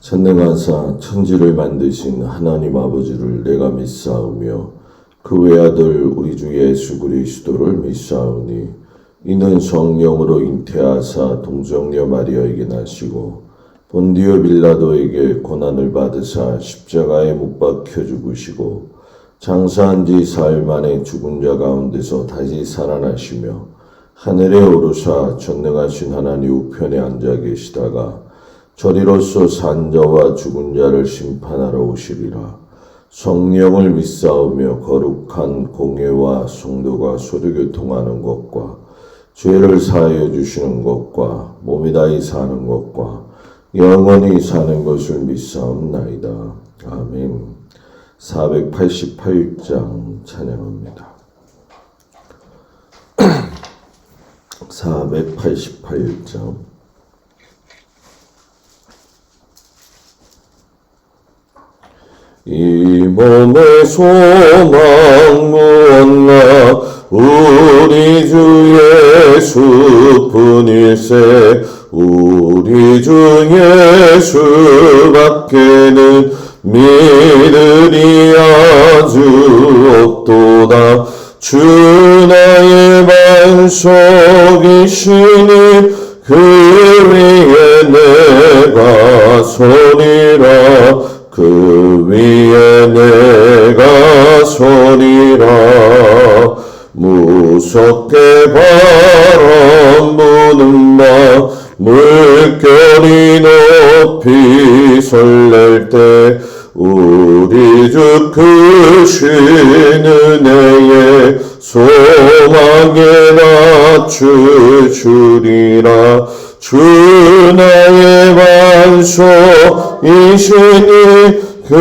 전능하사 천지를 만드신 하나님 아버지를 내가 믿사오며 그 외아들 우리 주 예수 그리스도를 믿사오니 이는 성령으로 잉태하사 동정녀 마리아에게 나시고 본디오 빌라도에게 고난을 받으사 십자가에 못 박혀 죽으시고 장사한 지 사흘 만에 죽은 자 가운데서 다시 살아나시며 하늘에 오르사 전능하신 하나님 우편에 앉아 계시다가 저리로서 산자와 죽은 자를 심판하러 오시리라. 성령을 믿사오며 거룩한 공예와 성도가 소리교통하는 것과 죄를 사하여 주시는 것과 몸이 다히 사는 것과 영원히 사는 것을 믿사옵나이다. 아멘. 488장 찬양합니다. 488장 이 몸의 소망 무엇나 우리 주 예수뿐일세. 우리 주 예수밖에는 믿으리 아주 없도다. 주 나의 반석이시니 그 위에 내가 서리라. 그 위에 내가 서리라. 무섭게 바람 부는 밤 물결이 높이 설렐 때 우리 주 크신 은혜에 소망에 맞추주리라. 주 나의 반석이시니 그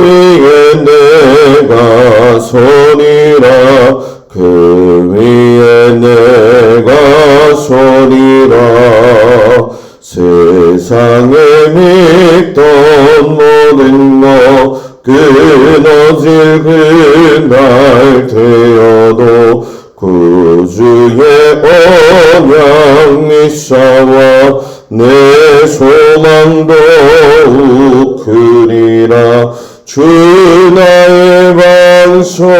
위에 내가 서리라. 그 위에 내가 서리라. 세상에 믿던 모든 것 끊어질 그날 되어도 구주의 언약 믿사와 내 소망도 크리라. 주 나의 반석이시니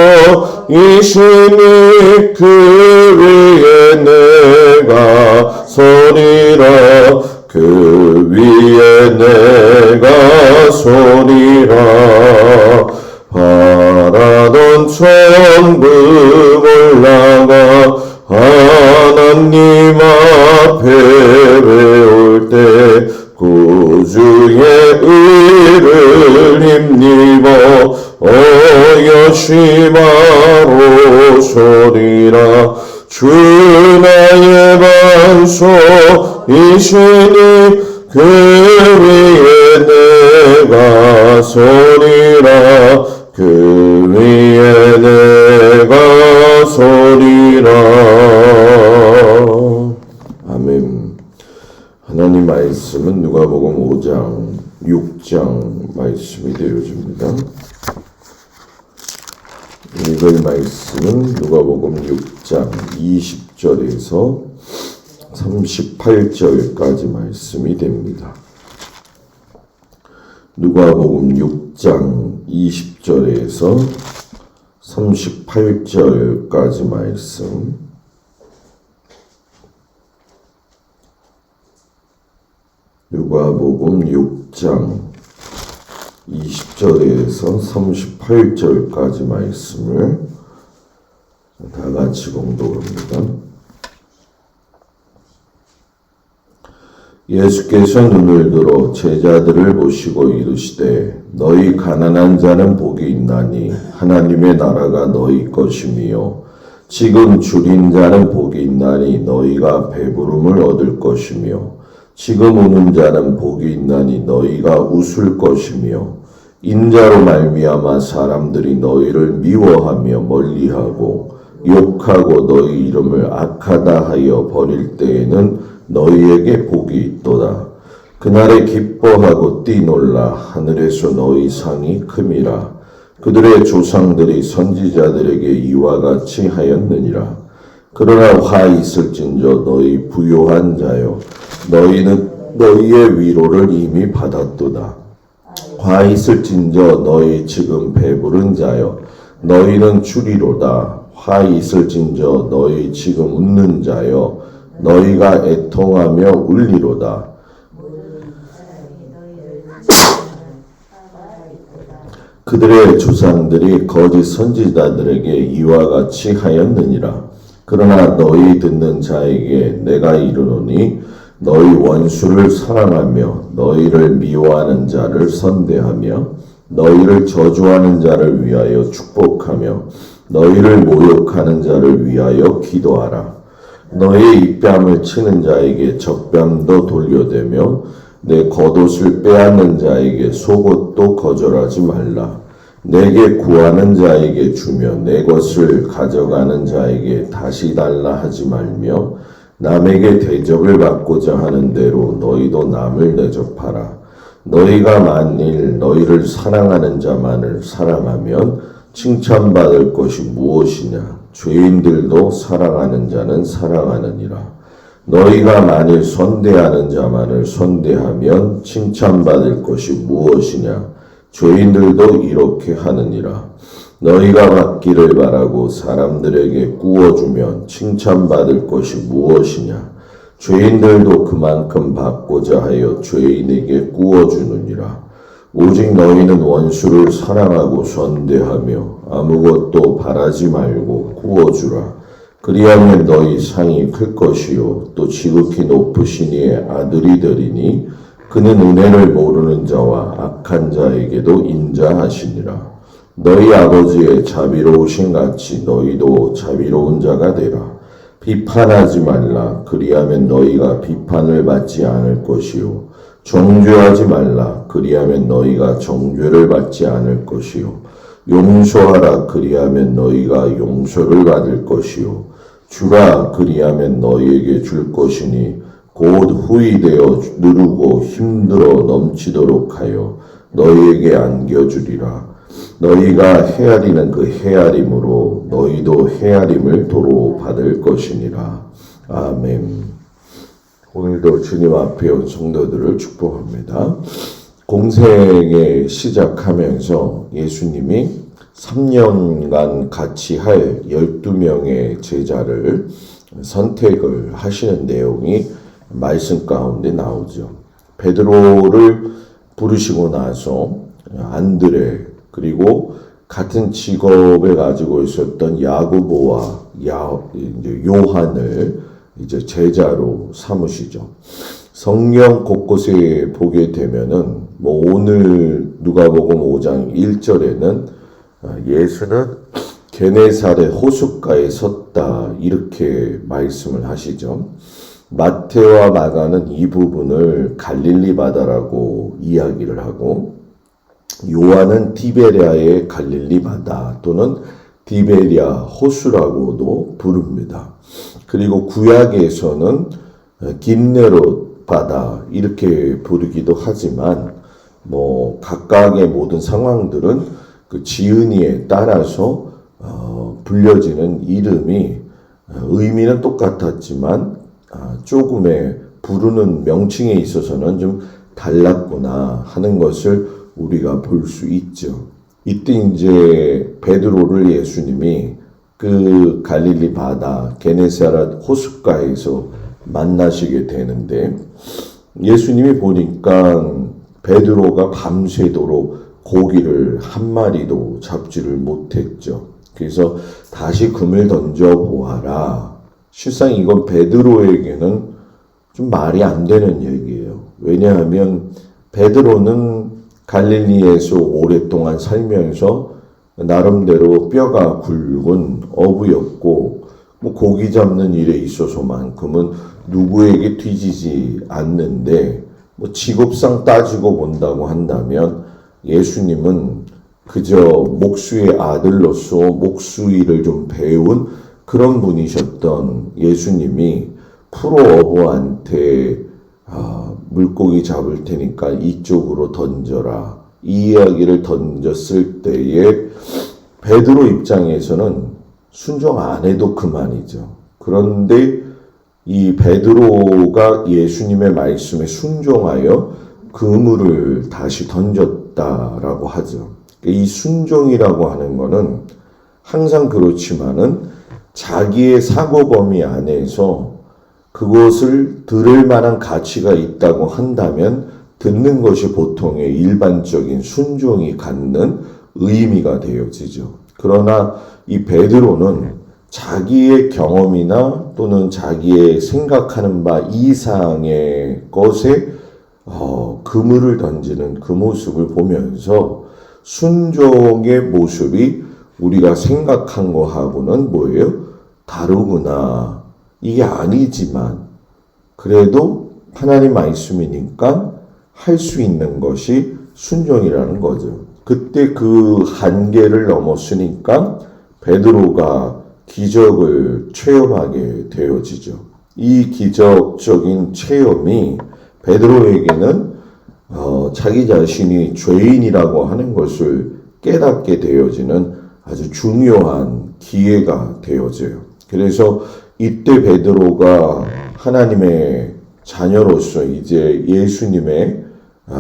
그 위에 내가 서리라. 그 위에 내가 서리라. 바라던 천국 올라가 하나님 앞에 배울 때 구주의 의를 힘입어 어여시마로 서리라. 주 나의 반석이시니 그 위에 내가 서리라. 그 위에 내가 서리라. 아멘. 하나님 말씀은 누가복음 5장 6장 말씀이 되어집니다. 읽을 말씀은 누가복음 6장 20절에서 38절까지 말씀이 됩니다. 누가복음 6장 20절에서 38절까지 말씀. 누가복음 6장 20절에서 38절까지 말씀을 다 같이 공독합니다. 예수께서 눈을 들어 제자들을 보시고 이르시되 너희 가난한 자는 복이 있나니 하나님의 나라가 너희 것이며 지금 줄인 자는 복이 있나니 너희가 배부름을 얻을 것이며 지금 우는 자는 복이 있나니 너희가 웃을 것이며 인자로 말미암아 사람들이 너희를 미워하며 멀리하고 욕하고 너희 이름을 악하다 하여 버릴 때에는 너희에게 복이 있도다. 그날에 기뻐하고 뛰놀라. 하늘에서 너희 상이 큼이라. 그들의 조상들이 선지자들에게 이와 같이 하였느니라. 그러나 화 있을진저 너희 부요한 자여, 너희는 너희의 위로를 이미 받았도다. 화 있을진저 너희 지금 배부른 자여 너희는 주리로다. 화 있을진저 너희 지금 웃는 자여 너희가 애통하며 울리로다. 그들의 조상들이 거짓 선지자들에게 이와 같이 하였느니라. 그러나 너희 듣는 자에게 내가 이르노니 너희 원수를 사랑하며 너희를 미워하는 자를 선대하며 너희를 저주하는 자를 위하여 축복하며 너희를 모욕하는 자를 위하여 기도하라. 너희 입뺨을 치는 자에게 적뺨도 돌려대며 내 겉옷을 빼앗는 자에게 속옷도 거절하지 말라. 내게 구하는 자에게 주며 내 것을 가져가는 자에게 다시 달라 하지 말며 남에게 대접을 받고자 하는 대로 너희도 남을 대접하라. 너희가 만일 너희를 사랑하는 자만을 사랑하면 칭찬받을 것이 무엇이냐? 죄인들도 사랑하는 자는 사랑하느니라. 너희가 만일 선대하는 자만을 선대하면 칭찬받을 것이 무엇이냐? 죄인들도 이렇게 하느니라. 너희가 받기를 바라고 사람들에게 구워주면 칭찬받을 것이 무엇이냐? 죄인들도 그만큼 받고자 하여 죄인에게 구워주느니라. 오직 너희는 원수를 사랑하고 선대하며 아무것도 바라지 말고 구워주라. 그리하면 너희 상이 클 것이요 또 지극히 높으신 이의 아들이 되리니 그는 은혜를 모르는 자와 악한 자에게도 인자하시니라. 너희 아버지의 자비로우신 같이 너희도 자비로운 자가 되라. 비판하지 말라. 그리하면 너희가 비판을 받지 않을 것이요 정죄하지 말라. 그리하면 너희가 정죄를 받지 않을 것이요 용서하라. 그리하면 너희가 용서를 받을 것이요 주라. 그리하면 너희에게 줄 것이니 곧 후이되어 누르고 힘들어 넘치도록 하여 너희에게 안겨주리라. 너희가 헤아리는 그 헤아림으로 너희도 헤아림을 도로 받을 것이니라. 아멘. 오늘도 주님 앞에 온 성도들을 축복합니다. 공생에 시작하면서 예수님이 3년간 같이 할 12명의 제자를 선택을 하시는 내용이 말씀 가운데 나오죠. 베드로를 부르시고 나서 안드레 그리고 같은 직업을 가지고 있었던 야고보와 요한을 이제 제자로 삼으시죠. 성경 곳곳에 보게 되면은 오늘 누가복음 5장 1절에는 예수는 게네사렛 호숫가에 섰다 이렇게 말씀을 하시죠. 마태와 마가는 이 부분을 갈릴리 바다라고 이야기를 하고 요한은 티베리아의 갈릴리 바다 또는 티베리아 호수라고도 부릅니다. 그리고 구약에서는 긴네롯 바다 이렇게 부르기도 하지만 각각의 모든 상황들은 그 지은이에 따라서 불려지는 이름이 의미는 똑같았지만 조금의 부르는 명칭에 있어서는 좀 달랐구나 하는 것을 우리가 볼 수 있죠. 이때 이제 베드로를 예수님이 그 갈릴리 바다 게네사렛 호숫가에서 만나시게 되는데 예수님이 보니까 베드로가 밤새도록 고기를 한 마리도 잡지를 못했죠. 그래서 다시 금을 던져 보아라. 실상 이건 베드로에게는 좀 말이 안 되는 얘기예요. 왜냐하면 베드로는 갈릴리에서 오랫동안 살면서 나름대로 뼈가 굵은 어부였고 고기 잡는 일에 있어서만큼은 누구에게 뒤지지 않는데 직업상 따지고 본다고 한다면 예수님은 그저 목수의 아들로서 목수 일을 좀 배운 그런 분이셨던 예수님이 프로 어부한테 물고기 잡을 테니까 이쪽으로 던져라. 이 이야기를 던졌을 때에 베드로 입장에서는 순종 안 해도 그만이죠. 그런데 이 베드로가 예수님의 말씀에 순종하여 그물을 다시 던졌다라고 하죠. 이 순종이라고 하는 거는 항상 그렇지만은 자기의 사고 범위 안에서 그것을 들을 만한 가치가 있다고 한다면 듣는 것이 보통의 일반적인 순종이 갖는 의미가 되어지죠. 그러나 이 베드로는 자기의 경험이나 또는 자기의 생각하는 바 이상의 것에 그물을 던지는 그 모습을 보면서 순종의 모습이 우리가 생각한 거하고는 뭐예요? 다르구나. 이게 아니지만 그래도 하나님 말씀이니까 할 수 있는 것이 순종이라는 거죠. 그때 그 한계를 넘었으니까 베드로가 기적을 체험하게 되어지죠. 이 기적적인 체험이 베드로에게는 자기 자신이 죄인이라고 하는 것을 깨닫게 되어지는 아주 중요한 기회가 되어져요. 그래서 이때 베드로가 하나님의 자녀로서 이제 예수님의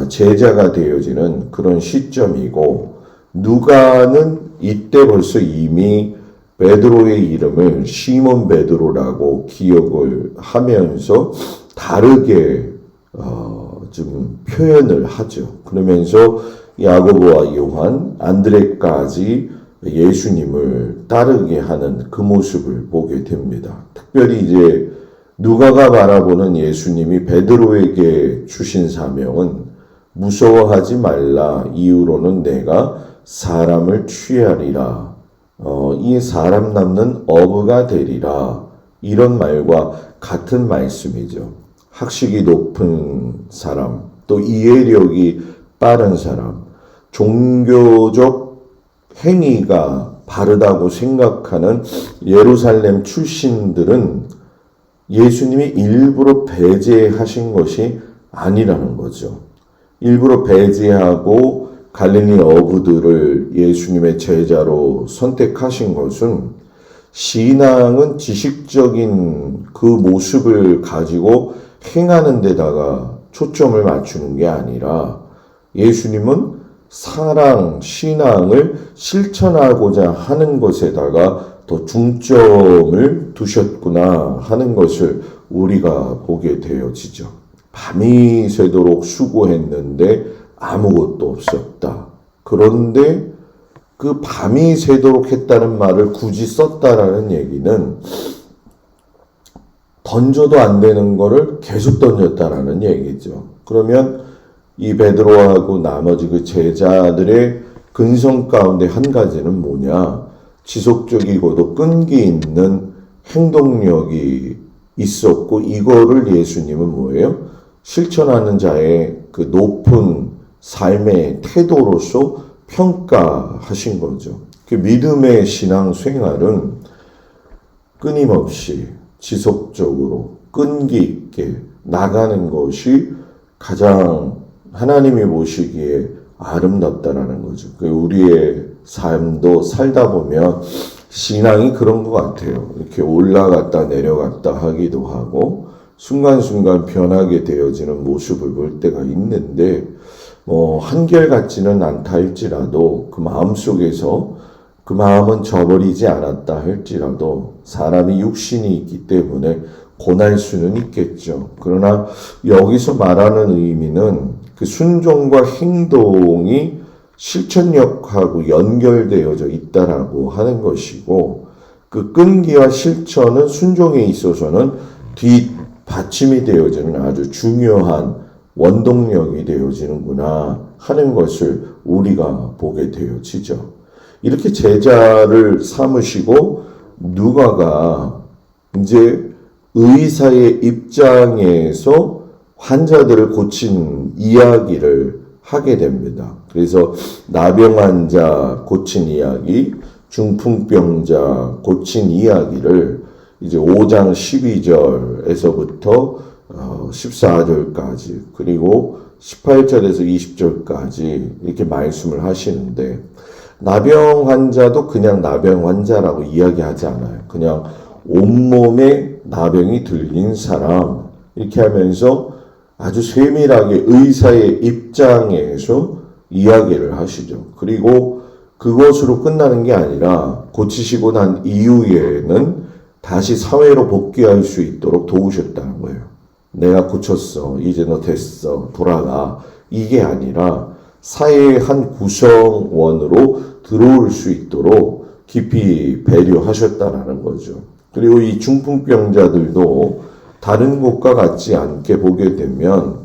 제자가 되어지는 그런 시점이고, 누가는 이때 벌써 이미 베드로의 이름을 시몬 베드로라고 기억을 하면서 다르게 좀 표현을 하죠. 그러면서 야고보와 요한, 안드레까지 예수님을 따르게 하는 그 모습을 보게 됩니다. 특별히 이제 누가가 바라보는 예수님이 베드로에게 주신 사명은 무서워하지 말라, 이후로는 내가 사람을 취하리라, 이 사람 남는 어부가 되리라, 이런 말과 같은 말씀이죠. 학식이 높은 사람, 또 이해력이 빠른 사람, 종교적 행위가 바르다고 생각하는 예루살렘 출신들은 예수님이 일부러 배제하신 것이 아니라는 거죠. 일부러 배제하고 갈릴리 어부들을 예수님의 제자로 선택하신 것은 신앙은 지식적인 그 모습을 가지고 행하는 데다가 초점을 맞추는 게 아니라 예수님은 사랑, 신앙을 실천하고자 하는 것에다가 더 중점을 두셨구나 하는 것을 우리가 보게 되어지죠. 밤이 새도록 수고했는데 아무것도 없었다. 그런데 그 밤이 새도록 했다는 말을 굳이 썼다라는 얘기는 던져도 안 되는 거를 계속 던졌다라는 얘기죠. 그러면 이 베드로하고 나머지 그 제자들의 근성 가운데 한 가지는 뭐냐? 지속적이고도 끈기 있는 행동력이 있었고, 이거를 예수님은 뭐예요? 실천하는 자의 그 높은 삶의 태도로서 평가하신 거죠. 그 믿음의 신앙 생활은 끊임없이 지속적으로 끈기 있게 나가는 것이 가장 하나님이 보시기에 아름답다라는 거죠. 우리의 삶도 살다 보면 신앙이 그런 것 같아요. 이렇게 올라갔다 내려갔다 하기도 하고 순간순간 변하게 되어지는 모습을 볼 때가 있는데, 한결같지는 않다 할지라도 그 마음 속에서 그 마음은 저버리지 않았다 할지라도 사람이 육신이 있기 때문에 고날 수는 있겠죠. 그러나 여기서 말하는 의미는 그 순종과 행동이 실천력하고 연결되어져 있다라고 하는 것이고, 그 끈기와 실천은 순종에 있어서는 뒷받침이 되어지는 아주 중요한 원동력이 되어지는구나 하는 것을 우리가 보게 되어지죠. 이렇게 제자를 삼으시고 누가가 이제 의사의 입장에서 환자들을 고친 이야기를 하게 됩니다. 그래서 나병 환자 고친 이야기, 중풍병자 고친 이야기를 이제 5장 12절에서부터 14절까지 그리고 18절에서 20절까지 이렇게 말씀을 하시는데, 나병 환자도 그냥 나병 환자라고 이야기하지 않아요. 그냥 온몸에 나병이 들린 사람 이렇게 하면서 아주 세밀하게 의사의 입장에서 이야기를 하시죠. 그리고 그것으로 끝나는 게 아니라 고치시고 난 이후에는 다시 사회로 복귀할 수 있도록 도우셨다는 거예요. 내가 고쳤어. 이제 너 됐어. 돌아가. 이게 아니라 사회의 한 구성원으로 들어올 수 있도록 깊이 배려하셨다라는 거죠. 그리고 이 중풍병자들도 다른 곳과 같지 않게 보게 되면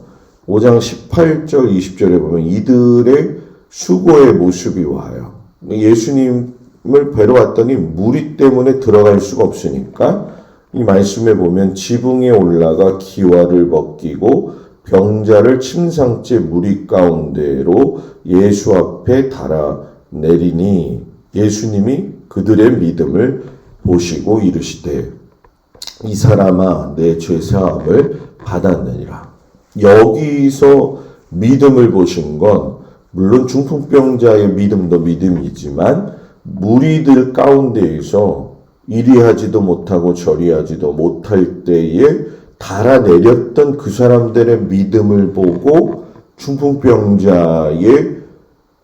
5장 18절 20절에 보면 이들의 수고의 모습이 와요. 예수님을 뵈러 왔더니 무리 때문에 들어갈 수가 없으니까 이 말씀에 보면 지붕에 올라가 기와를 벗기고 병자를 침상째 무리 가운데로 예수 앞에 달아내리니 예수님이 그들의 믿음을 보시고 이르시되 이 사람아 내 죄사함을 받았느니라. 여기서 믿음을 보신 건 물론 중풍병자의 믿음도 믿음이지만 무리들 가운데에서 이리하지도 못하고 저리하지도 못할 때에 달아내렸던 그 사람들의 믿음을 보고 중풍병자의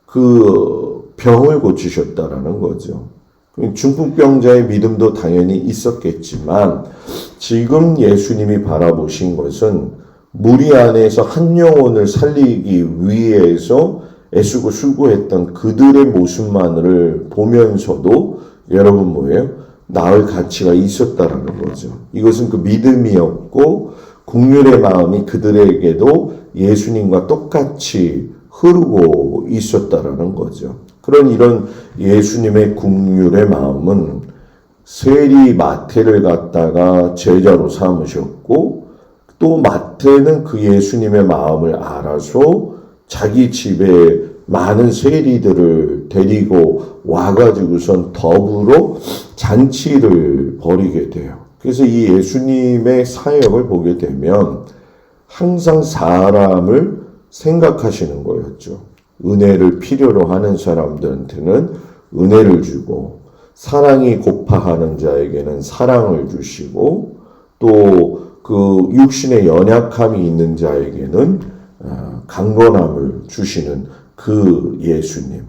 그 병을 고치셨다라는 거죠. 중풍병자의 믿음도 당연히 있었겠지만 지금 예수님이 바라보신 것은 무리 안에서 한 영혼을 살리기 위해서 애쓰고 수고했던 그들의 모습만을 보면서도 여러분 뭐예요? 나을 가치가 있었다라는 거죠. 이것은 그 믿음이었고 국률의 마음이 그들에게도 예수님과 똑같이 흐르고 있었다라는 거죠. 그런 이런 예수님의 국률의 마음은 세리 마태를 갖다가 제자로 삼으셨고 또 마태는 그 예수님의 마음을 알아서 자기 집에 많은 세리들을 데리고 와가지고선 더불어 잔치를 벌이게 돼요. 그래서 이 예수님의 사역을 보게 되면 항상 사람을 생각하시는 거였죠. 은혜를 필요로 하는 사람들한테는 은혜를 주고 사랑이 고파하는 자에게는 사랑을 주시고 또 그 육신의 연약함이 있는 자에게는 강건함을 주시는 그 예수님.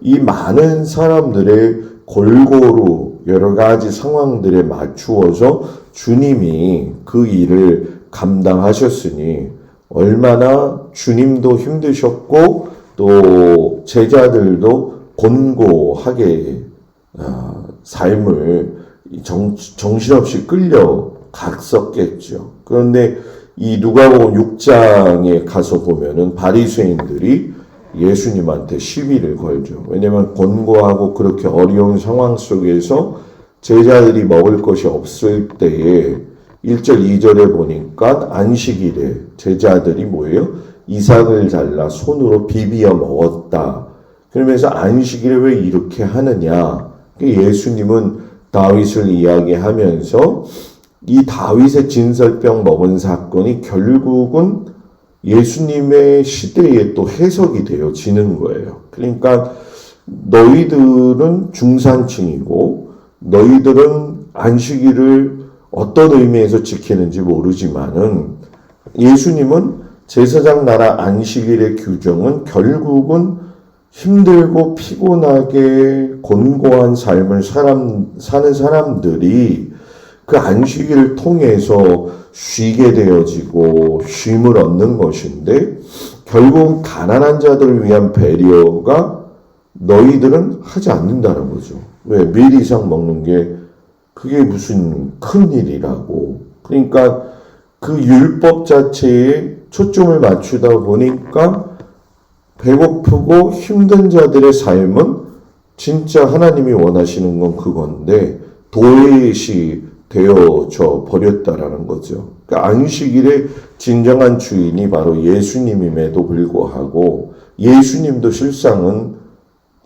이 많은 사람들의 골고루 여러 가지 상황들에 맞추어서 주님이 그 일을 감당하셨으니 얼마나 주님도 힘드셨고 또 제자들도 곤고하게 삶을 정신없이 끌려 갔었겠죠. 그런데 이 누가복음 6장에 가서 보면은 바리새인들이 예수님한테 시비를 걸죠. 왜냐하면 곤고하고 그렇게 어려운 상황 속에서 제자들이 먹을 것이 없을 때에 1절 2절에 보니까 안식일에 제자들이 뭐예요? 이삭을 잘라 손으로 비비어 먹었다. 그러면서 안식일에 왜 이렇게 하느냐? 예수님은 다윗을 이야기하면서 이 다윗의 진설병 먹은 사건이 결국은 예수님의 시대에 또 해석이 되어지는 거예요. 그러니까 너희들은 중산층이고 너희들은 안식일을 어떤 의미에서 지키는지 모르지만은 예수님은 제사장 나라 안식일의 규정은 결국은 힘들고 피곤하게 곤고한 삶을 사는 사람들이 그 안식일을 통해서 쉬게 되어지고 쉼을 얻는 것인데 결국 가난한 자들을 위한 배려가 너희들은 하지 않는다는 거죠. 왜? 밀 이상 먹는 게 그게 무슨 큰 일이라고. 그러니까 그 율법 자체에 초점을 맞추다 보니까 배고프고 힘든 자들의 삶은 진짜 하나님이 원하시는 건 그건데 도외시 되어져 버렸다라는 거죠. 그러니까 안식일의 진정한 주인이 바로 예수님임에도 불구하고 예수님도 실상은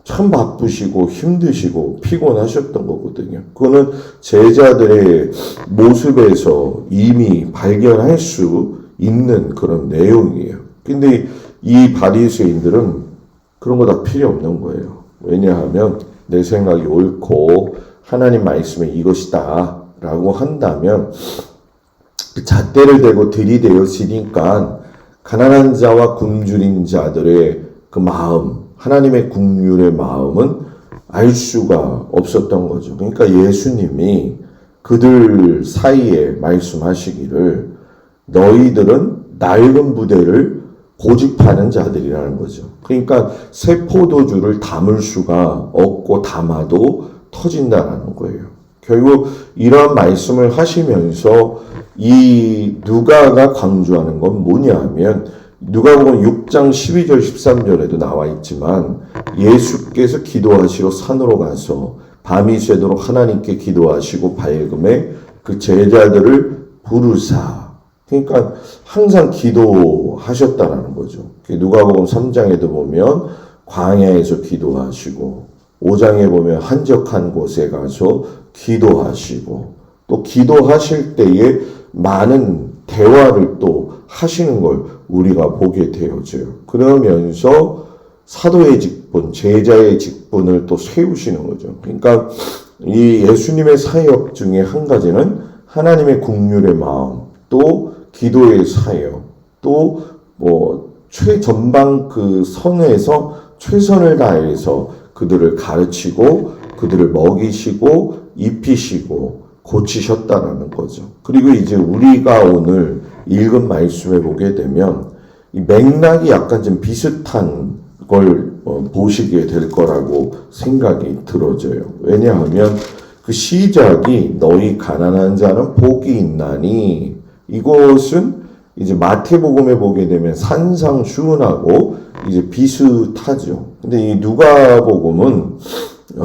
참 바쁘시고 힘드시고 피곤하셨던 거거든요. 그거는 제자들의 모습에서 이미 발견할 수 있는 그런 내용이에요. 근데 이 바리새인들은 그런 거 다 필요 없는 거예요. 왜냐하면 내 생각이 옳고 하나님 말씀에 이것이다. 라고 한다면 그 잣대를 대고 들이대었으니까 가난한 자와 굶주린 자들의 그 마음, 하나님의 긍휼의 마음은 알 수가 없었던 거죠. 그러니까 예수님이 그들 사이에 말씀하시기를 너희들은 낡은 부대를 고집하는 자들이라는 거죠. 그러니까 새 포도주를 담을 수가 없고 담아도 터진다라는 거예요. 결국 이런 말씀을 하시면서 이 누가가 강조하는 건 뭐냐 하면 누가복음 6장 12절 13절에도 나와 있지만 예수께서 기도하시러 산으로 가서 밤이 새도록 하나님께 기도하시고 밝음에 그 제자들을 부르사, 그러니까 항상 기도하셨다라는 거죠. 누가복음 3장에도 보면 광야에서 기도하시고 5장에 보면 한적한 곳에 가서 기도하시고 또 기도하실 때에 많은 대화를 또 하시는 걸 우리가 보게 되어져요. 그러면서 사도의 직분, 제자의 직분을 또 세우시는 거죠. 그러니까 이 예수님의 사역 중에 한 가지는 하나님의 긍휼의 마음, 또 기도의 사역, 또 최전방 그 선에서 최선을 다해서 그들을 가르치고 그들을 먹이시고 입히시고 고치셨다라는 거죠. 그리고 이제 우리가 오늘 읽은 말씀에 보게 되면 이 맥락이 약간 좀 비슷한 걸 보시게 될 거라고 생각이 들어져요. 왜냐하면 그 시작이 너희 가난한 자는 복이 있나니, 이것은 이제 마태복음에 보게 되면 산상수훈하고 이제 비슷하죠. 근데 이 누가복음은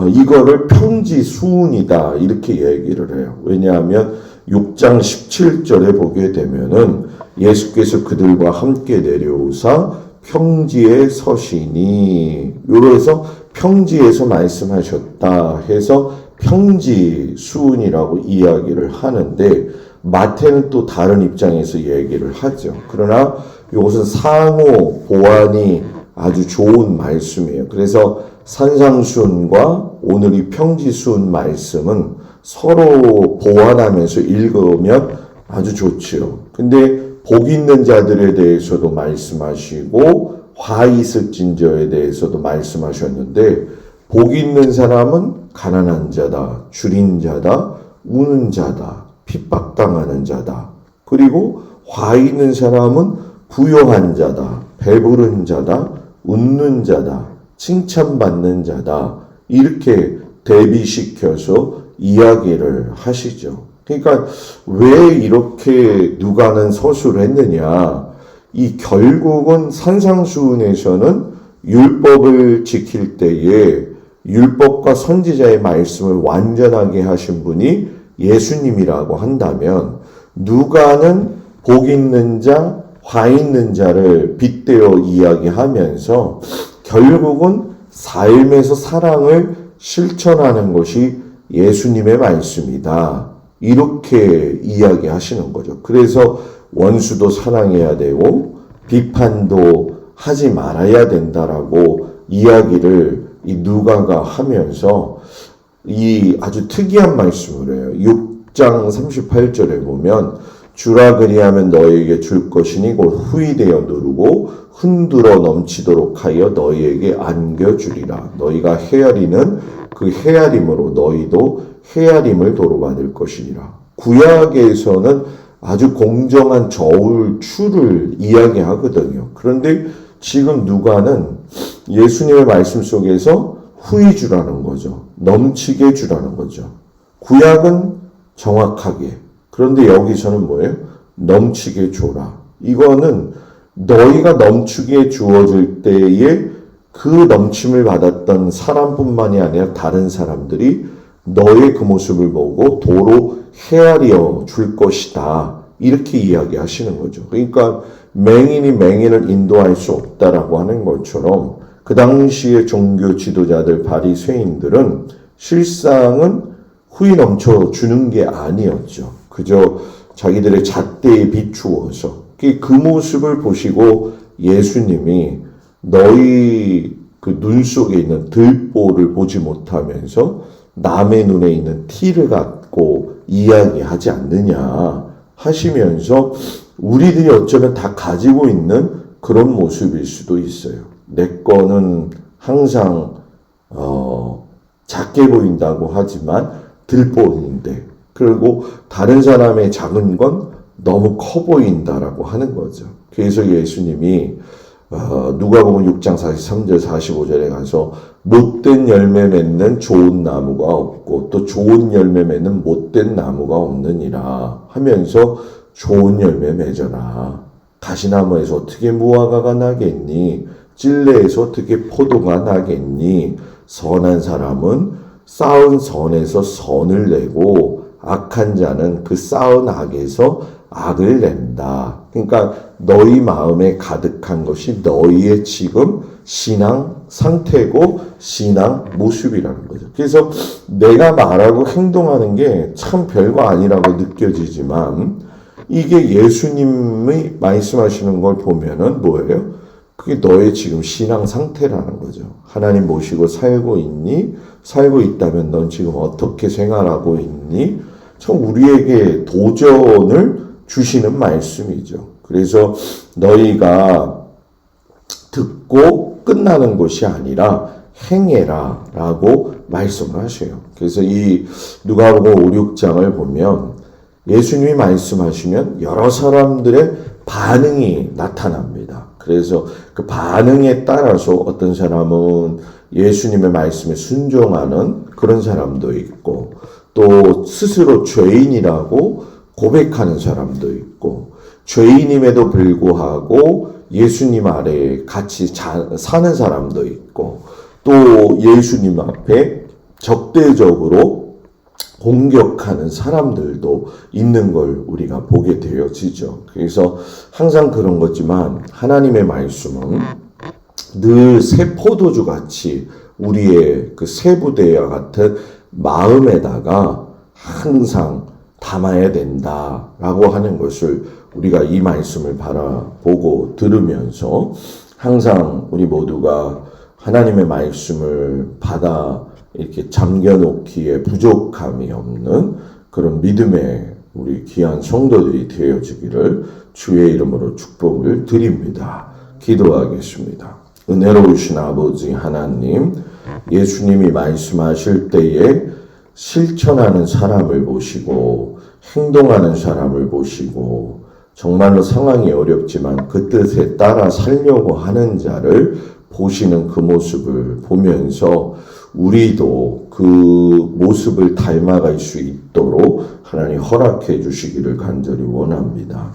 이거를 평지수훈이다 이렇게 얘기를 해요. 왜냐하면 6장 17절에 보게 되면은 예수께서 그들과 함께 내려오사 평지에 서시니, 요래서 평지에서 말씀하셨다 해서 평지수훈이라고 이야기를 하는데 마태는 또 다른 입장에서 얘기를 하죠. 그러나 이것은 상호 보완이 아주 좋은 말씀이에요. 그래서 산상수훈과 오늘 이 평지수훈 말씀은 서로 보완하면서 읽으면 아주 좋지요. 근데 복 있는 자들에 대해서도 말씀하시고 화 있을진 자에 대해서도 말씀하셨는데, 복 있는 사람은 가난한 자다, 줄인 자다, 우는 자다, 핍박당하는 자다. 그리고 화 있는 사람은 부요한 자다, 배부른 자다, 웃는 자다, 칭찬받는 자다. 이렇게 대비시켜서 이야기를 하시죠. 그러니까 왜 이렇게 누가는 서술을 했느냐. 이 결국은 산상수훈에서는 율법을 지킬 때에 율법과 선지자의 말씀을 완전하게 하신 분이 예수님이라고 한다면, 누가는 복 있는 자, 화 있는 자를 빗대어 이야기하면서 결국은 삶에서 사랑을 실천하는 것이 예수님의 말씀이다, 이렇게 이야기하시는 거죠. 그래서 원수도 사랑해야 되고 비판도 하지 말아야 된다라고 이야기를 이 누가가 하면서 이 아주 특이한 말씀을 해요. 6장 38절에 보면 주라 그리하면 너희에게 줄 것이니 곧 후이되어 누르고 흔들어 넘치도록 하여 너희에게 안겨주리라. 너희가 헤아리는 그 헤아림으로 너희도 헤아림을 도로받을 것이니라. 구약에서는 아주 공정한 저울 추를 이야기하거든요. 그런데 지금 누가는 예수님의 말씀 속에서 후히 주라는 거죠. 넘치게 주라는 거죠. 구약은 정확하게, 그런데 여기서는 뭐예요? 넘치게 줘라. 이거는 너희가 넘치게 주어질 때에 그 넘침을 받았던 사람뿐만이 아니라 다른 사람들이 너의 그 모습을 보고 도로 헤아려 줄 것이다, 이렇게 이야기하시는 거죠. 그러니까 맹인이 맹인을 인도할 수 없다라고 하는 것처럼 그 당시의 종교 지도자들, 바리새인들은 실상은 후이 넘쳐 주는 게 아니었죠. 그저 자기들의 잣대에 비추어서 그 모습을 보시고 예수님이 너희 그 눈 속에 있는 들보를 보지 못하면서 남의 눈에 있는 티를 갖고 이야기하지 않느냐 하시면서 우리들이 어쩌면 다 가지고 있는 그런 모습일 수도 있어요. 내 거는 항상 작게 보인다고 하지만 들보인데, 그리고 다른 사람의 작은 건 너무 커 보인다라고 하는 거죠. 그래서 예수님이 누가복음 6장 43절 45절에 가서 못된 열매 맺는 좋은 나무가 없고 또 좋은 열매 맺는 못된 나무가 없느니라 하면서 좋은 열매 맺어라. 가시나무에서 어떻게 무화과가 나겠니? 찔레에서 어떻게 포도가 나겠니? 선한 사람은 쌓은 선에서 선을 내고 악한 자는 그 쌓은 악에서 악을 낸다. 그러니까 너희 마음에 가득한 것이 너희의 지금 신앙 상태고 신앙 모습이라는 거죠. 그래서 내가 말하고 행동하는 게 참 별거 아니라고 느껴지지만 이게 예수님이 말씀하시는 걸 보면은 뭐예요? 그게 너의 지금 신앙 상태라는 거죠. 하나님 모시고 살고 있니? 살고 있다면 넌 지금 어떻게 생활하고 있니? 참 우리에게 도전을 주시는 말씀이죠. 그래서 너희가 듣고 끝나는 것이 아니라 행해라 라고 말씀을 하셔요. 그래서 이 누가복음 5, 6장을 보면 예수님이 말씀하시면 여러 사람들의 반응이 나타납니다. 그래서 그 반응에 따라서 어떤 사람은 예수님의 말씀에 순종하는 그런 사람도 있고 또 스스로 죄인이라고 고백하는 사람도 있고 죄인임에도 불구하고 예수님 아래에 같이 사는 사람도 있고 또 예수님 앞에 적대적으로 공격하는 사람들도 있는 걸 우리가 보게 되어지죠. 그래서 항상 그런 거지만 하나님의 말씀은 늘 새 포도주 같이 우리의 그 세부대와 같은 마음에다가 항상 담아야 된다라고 하는 것을 우리가 이 말씀을 바라보고 들으면서 항상 우리 모두가 하나님의 말씀을 받아 이렇게 잠겨놓기에 부족함이 없는 그런 믿음의 우리 귀한 성도들이 되어지기를 주의 이름으로 축복을 드립니다. 기도하겠습니다. 은혜로우신 아버지 하나님, 예수님이 말씀하실 때에 실천하는 사람을 보시고 행동하는 사람을 보시고 정말로 상황이 어렵지만 그 뜻에 따라 살려고 하는 자를 보시는 그 모습을 보면서 우리도 그 모습을 닮아갈 수 있도록 하나님 허락해 주시기를 간절히 원합니다.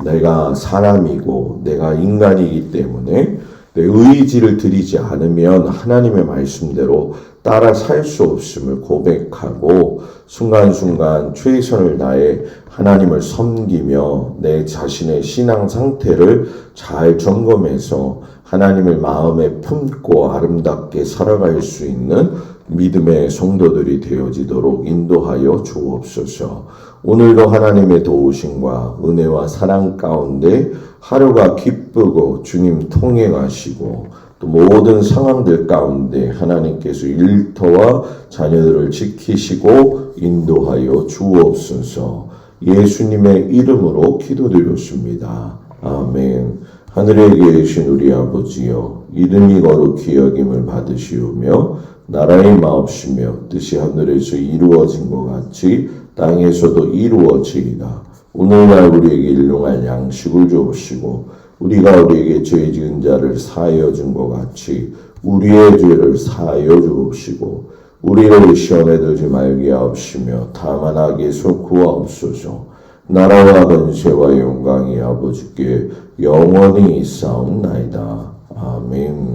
내가 사람이고 내가 인간이기 때문에 내 의지를 들이지 않으면 하나님의 말씀대로 따라 살 수 없음을 고백하고 순간순간 최선을 다해 하나님을 섬기며 내 자신의 신앙 상태를 잘 점검해서 하나님을 마음에 품고 아름답게 살아갈 수 있는 믿음의 성도들이 되어지도록 인도하여 주옵소서. 오늘도 하나님의 도우심과 은혜와 사랑 가운데 하루가 기쁘고 주님 통행하시고 또 모든 상황들 가운데 하나님께서 일터와 자녀들을 지키시고 인도하여 주옵소서. 예수님의 이름으로 기도드렸습니다. 아멘. 하늘에 계신 우리 아버지여, 이름이 거룩히 여김을 받으시오며 나라의 마옵시며 뜻이 하늘에서 이루어진 것 같이 땅에서도 이루어지이다. 오늘날 우리에게 일용할 양식을 주옵시고 우리가 우리에게 죄 지은 자를 사하여 준 것 같이 우리의 죄를 사하여 주옵시고 우리를 시험에 들지 말게 하옵시며 다만 악에서 구하옵소서. 나라와 권세와 영광이 아버지께 영원히 있사옵나이다. 아멘.